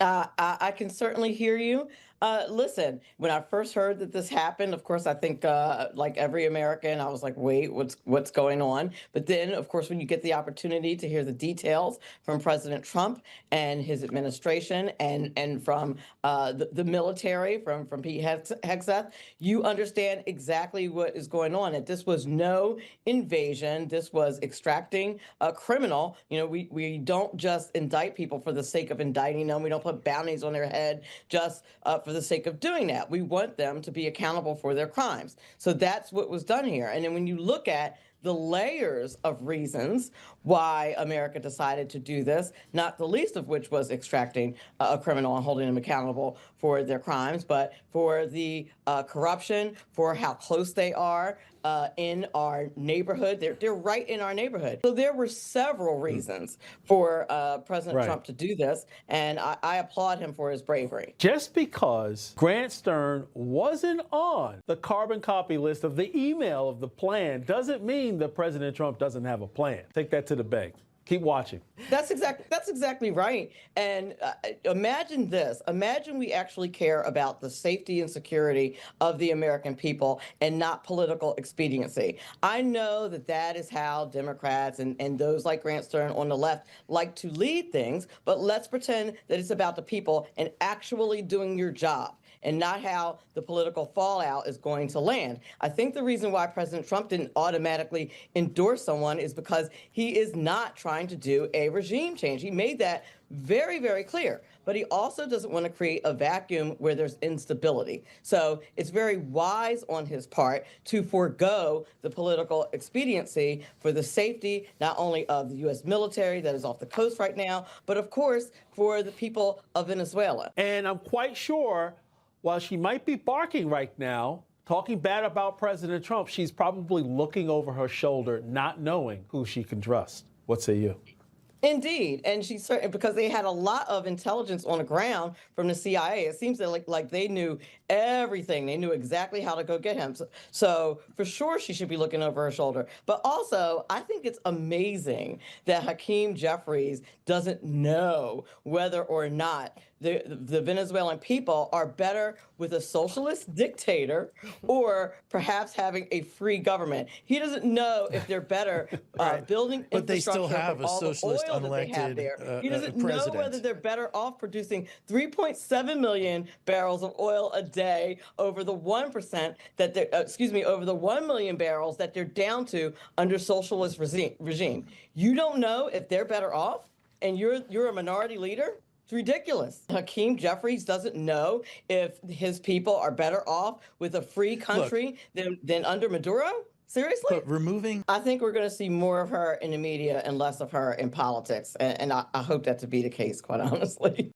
I can certainly hear you. Listen, when I first heard that this happened, of course, I think like every American, I was like, "Wait, what's going on?" But then, of course, when you get the opportunity to hear the details from President Trump and his administration, and from the military, from Pete Hegseth, you understand exactly what is going on. That this was no invasion. This was extracting a criminal. We don't just indict people for the sake of indicting them. We don't put bounties on their head just for the sake of doing that. We want them to be accountable for their crimes. So that's what was done here. And then when you look at the layers of reasons why America decided to do this, not the least of which was extracting a criminal and holding them accountable for their crimes, but for the corruption, for how close they are in our neighborhood. They're right in our neighborhood. So there were several reasons for President Right. Trump to do this, and I applaud him for his bravery. Just because Grant Stern wasn't on the carbon copy list of the email of the plan doesn't mean that President Trump doesn't have a plan. Take that to the bank. Keep watching. That's exactly right. And imagine this. Imagine we actually care about the safety and security of the American people and not political expediency. I know that that is how Democrats and those like Grant Stern on the left like to lead things, but let's pretend that it's about the people and actually doing your job and not how the political fallout is going to land. I think the reason why President Trump didn't automatically endorse someone is because he is not trying to do a regime change. He made that very, very clear. But he also doesn't want to create a vacuum where there's instability. So it's very wise on his part to forego the political expediency for the safety not only of the U.S. military that is off the coast right now, but of course for the people of Venezuela. And I'm quite sure while she might be barking right now, talking bad about President Trump, she's probably looking over her shoulder, not knowing who she can trust. What say you? Indeed, and she certainly, because they had a lot of intelligence on the ground from the CIA. It seems that like they knew everything. They knew exactly how to go get him. So for sure, she should be looking over her shoulder. But also, I think it's amazing that Hakeem Jeffries doesn't know whether or not the Venezuelan people are better with a socialist dictator or perhaps having a free government. He doesn't know if they're better building But they still infrastructure have from a all the socialist oil that they have unelected there. He doesn't know president. whether they're better off producing 3.7 million barrels of oil a day over the 1% that they're, over the 1 million barrels that they're down to under socialist regime. You don't know if they're better off, and you're a minority leader? It's ridiculous. Hakeem Jeffries doesn't know if his people are better off with a free country than under Maduro? Seriously? But removing I think we're going to see more of her in the media and less of her in politics. And I hope that to be the case, quite honestly.